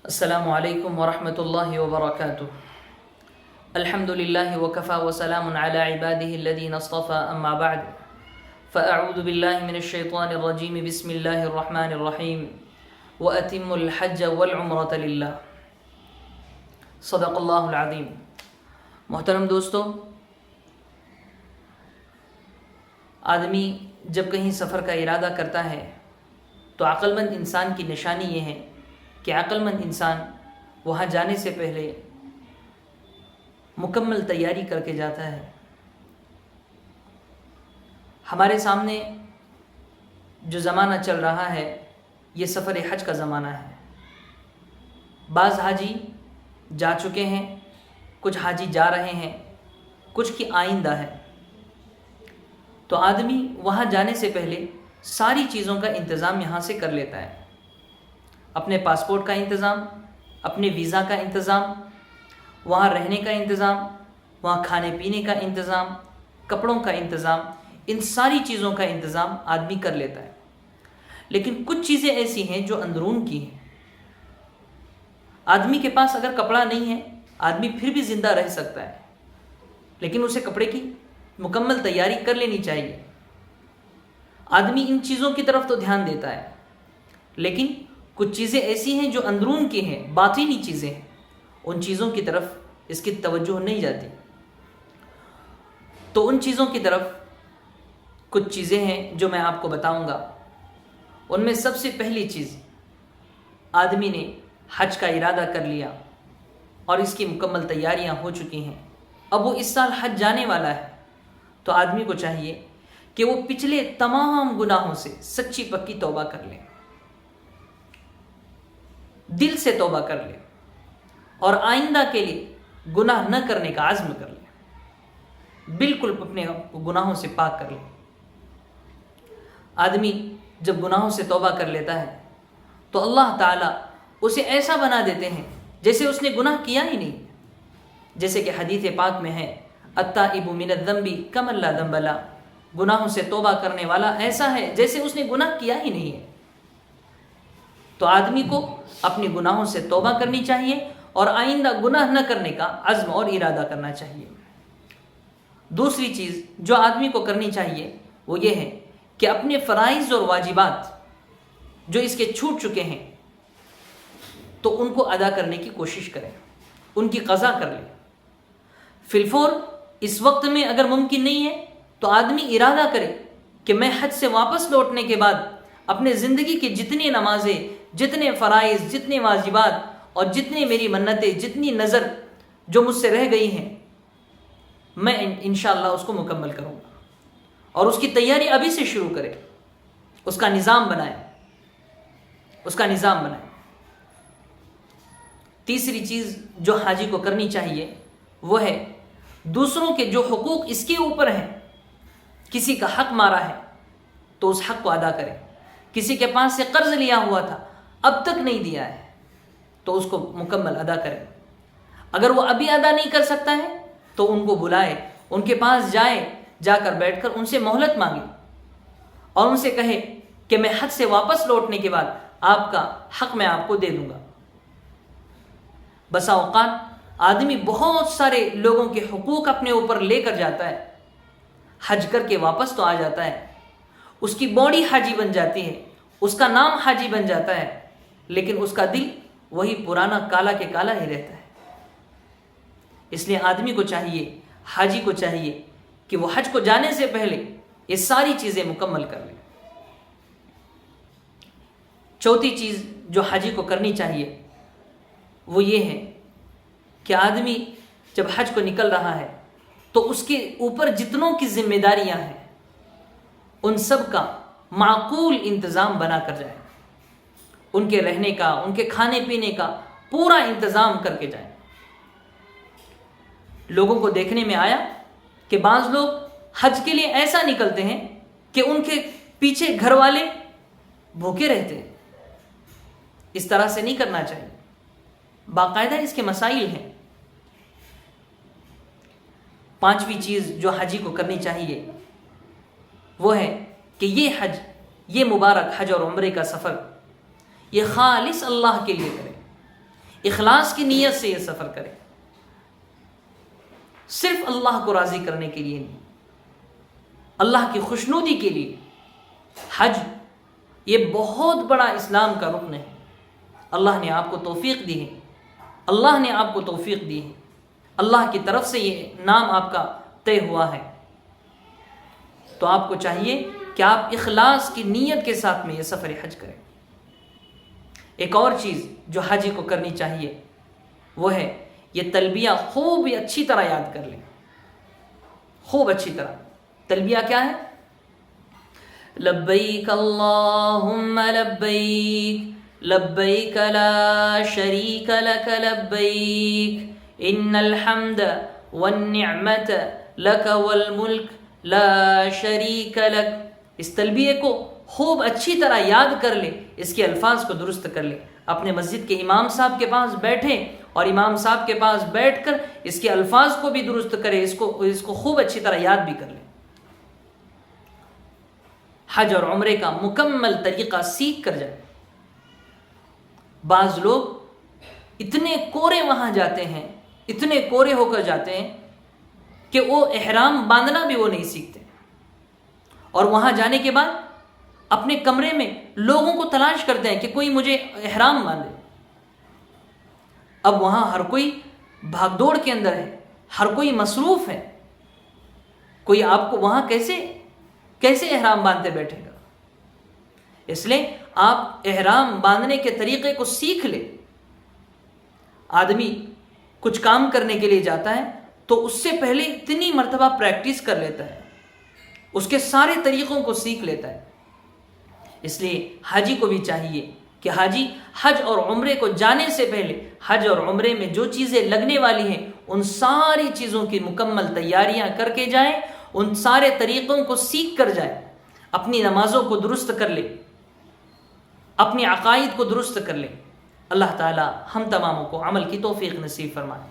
السلام علیکم ورحمۃ اللہ وبرکاتہ۔ الحمد للہ وکفی وسلام علی عبادہ الذین اصطفی، اما بعد فاعوذ باللہ من الشیطان الرجیم، بسم اللہ الرحمن الرحیم، واتموا الحج والعمرۃ للہ، صدق اللہ العظیم۔ محترم دوستو، آدمی جب کہیں سفر کا ارادہ کرتا ہے تو عقل مند انسان کی نشانی یہ ہے کہ عقل مند انسان وہاں جانے سے پہلے مکمل تیاری کر کے جاتا ہے۔ ہمارے سامنے جو زمانہ چل رہا ہے یہ سفر حج کا زمانہ ہے۔ بعض حاجی جا چکے ہیں، کچھ حاجی جا رہے ہیں، کچھ کی آئندہ ہے۔ تو آدمی وہاں جانے سے پہلے ساری چیزوں کا انتظام یہاں سے کر لیتا ہے، اپنے پاسپورٹ کا انتظام، اپنے ویزا کا انتظام، وہاں رہنے کا انتظام، وہاں کھانے پینے کا انتظام، کپڑوں کا انتظام، ان ساری چیزوں کا انتظام آدمی کر لیتا ہے۔ لیکن کچھ چیزیں ایسی ہیں جو اندرون کی ہیں۔ آدمی کے پاس اگر کپڑا نہیں ہے، آدمی پھر بھی زندہ رہ سکتا ہے، لیکن اسے کپڑے کی مکمل تیاری کر لینی چاہیے۔ آدمی ان چیزوں کی طرف تو دھیان دیتا ہے، لیکن کچھ چیزیں ایسی ہیں جو اندرون کی ہیں، باطنی چیزیں ہیں، ان چیزوں کی طرف اس کی توجہ نہیں جاتی۔ تو ان چیزوں کی طرف کچھ چیزیں ہیں جو میں آپ کو بتاؤں گا۔ ان میں سب سے پہلی چیز، آدمی نے حج کا ارادہ کر لیا اور اس کی مکمل تیاریاں ہو چکی ہیں، اب وہ اس سال حج جانے والا ہے، تو آدمی کو چاہیے کہ وہ پچھلے تمام گناہوں سے سچی پکی توبہ کر لے، دل سے توبہ کر لے اور آئندہ کے لیے گناہ نہ کرنے کا عزم کر لے، بالکل اپنے گناہوں سے پاک کر لے۔ آدمی جب گناہوں سے توبہ کر لیتا ہے تو اللہ تعالیٰ اسے ایسا بنا دیتے ہیں جیسے اس نے گناہ کیا ہی نہیں، جیسے کہ حدیث پاک میں ہے، التائب من الذنب کمن لا ذنب لہ، گناہوں سے توبہ کرنے والا ایسا ہے جیسے اس نے گناہ کیا ہی نہیں ہے۔ تو آدمی کو اپنے گناہوں سے توبہ کرنی چاہیے اور آئندہ گناہ نہ کرنے کا عزم اور ارادہ کرنا چاہیے۔ دوسری چیز جو آدمی کو کرنی چاہیے وہ یہ ہے کہ اپنے فرائض اور واجبات جو اس کے چھوٹ چکے ہیں تو ان کو ادا کرنے کی کوشش کرے، ان کی قضا کر لے۔ فی الفور اس وقت میں اگر ممکن نہیں ہے تو آدمی ارادہ کرے کہ میں حج سے واپس لوٹنے کے بعد اپنے زندگی کی جتنی نمازیں، جتنے فرائض، جتنے واجبات اور جتنے میری منتیں، جتنی نظر جو مجھ سے رہ گئی ہیں، میں انشاءاللہ اس کو مکمل کروں گا، اور اس کی تیاری ابھی سے شروع کرے، اس کا نظام بنائے، اس کا نظام بنائے۔ تیسری چیز جو حاجی کو کرنی چاہیے وہ ہے دوسروں کے جو حقوق اس کے اوپر ہیں، کسی کا حق مارا ہے تو اس حق کو ادا کرے، کسی کے پاس سے قرض لیا ہوا تھا اب تک نہیں دیا ہے تو اس کو مکمل ادا کرے۔ اگر وہ ابھی ادا نہیں کر سکتا ہے تو ان کو بلائے، ان کے پاس جائے، جا کر بیٹھ کر ان سے مہلت مانگے اور ان سے کہے کہ میں حج سے واپس لوٹنے کے بعد آپ کا حق میں آپ کو دے دوں گا۔ بسا اوقات آدمی بہت سارے لوگوں کے حقوق اپنے اوپر لے کر جاتا ہے، حج کر کے واپس تو آ جاتا ہے، اس کی باڈی حاجی بن جاتی ہے، اس کا نام حاجی بن جاتا ہے، لیکن اس کا دل وہی پرانا کالا کے کالا ہی رہتا ہے۔ اس لیے آدمی کو چاہیے، حاجی کو چاہیے کہ وہ حج کو جانے سے پہلے یہ ساری چیزیں مکمل کر لے۔ چوتھی چیز جو حاجی کو کرنی چاہیے وہ یہ ہے کہ آدمی جب حج کو نکل رہا ہے تو اس کے اوپر جتنوں کی ذمہ داریاں ہیں ان سب کا معقول انتظام بنا کر جائے، ان کے رہنے کا، ان کے کھانے پینے کا پورا انتظام کر کے جائے۔ لوگوں کو دیکھنے میں آیا کہ بعض لوگ حج کے لیے ایسا نکلتے ہیں کہ ان کے پیچھے گھر والے بھوکے رہتے ہیں۔ اس طرح سے نہیں کرنا چاہیے، باقاعدہ اس کے مسائل ہیں۔ پانچویں چیز جو حاجی کو کرنی چاہیے وہ ہے کہ یہ حج، یہ مبارک حج اور عمرے کا سفر یہ خالص اللہ کے لیے کرے، اخلاص کی نیت سے یہ سفر کرے، صرف اللہ کو راضی کرنے کے لیے نہیں، اللہ کی خوشنودی کے لیے۔ حج یہ بہت بڑا اسلام کا رکن ہے۔ اللہ نے آپ کو توفیق دی ہے، اللہ نے آپ کو توفیق دی ہے، اللہ کی طرف سے یہ نام آپ کا طے ہوا ہے، تو آپ کو چاہیے کہ آپ اخلاص کی نیت کے ساتھ میں یہ سفر حج کریں۔ ایک اور چیز جو حاجی کو کرنی چاہیے وہ ہے یہ تلبیہ خوب اچھی طرح یاد کر لیں، خوب اچھی طرح۔ تلبیہ کیا ہے؟ لبیک اللہم لبیک لبیک لا شریک لک لبیک ان الحمد والنعمت لک والملک لا شریک لک۔ اس تلبیہ کو خوب اچھی طرح یاد کر لے، اس کے الفاظ کو درست کر لے، اپنے مسجد کے امام صاحب کے پاس بیٹھیں اور امام صاحب کے پاس بیٹھ کر اس کے الفاظ کو بھی درست کرے، اس کو خوب اچھی طرح یاد بھی کر لے۔ حج اور عمرے کا مکمل طریقہ سیکھ کر جائے۔ بعض لوگ اتنے کورے وہاں جاتے ہیں، اتنے کورے ہو کر جاتے ہیں کہ وہ احرام باندھنا بھی وہ نہیں سیکھتے، اور وہاں جانے کے بعد اپنے کمرے میں لوگوں کو تلاش کرتے ہیں کہ کوئی مجھے احرام باندھے۔ اب وہاں ہر کوئی بھاگ دوڑ کے اندر ہے، ہر کوئی مصروف ہے، کوئی آپ کو وہاں کیسے احرام باندھتے بیٹھے گا؟ اس لیے آپ احرام باندھنے کے طریقے کو سیکھ لیں۔ آدمی کچھ کام کرنے کے لیے جاتا ہے تو اس سے پہلے اتنی مرتبہ پریکٹس کر لیتا ہے، اس کے سارے طریقوں کو سیکھ لیتا ہے۔ اس لیے حاجی کو بھی چاہیے کہ حاجی حج اور عمرے کو جانے سے پہلے حج اور عمرے میں جو چیزیں لگنے والی ہیں ان ساری چیزوں کی مکمل تیاریاں کر کے جائیں، ان سارے طریقوں کو سیکھ کر جائیں، اپنی نمازوں کو درست کر لے، اپنی عقائد کو درست کر لے۔ اللہ تعالی ہم تماموں کو عمل کی توفیق نصیب فرمائے۔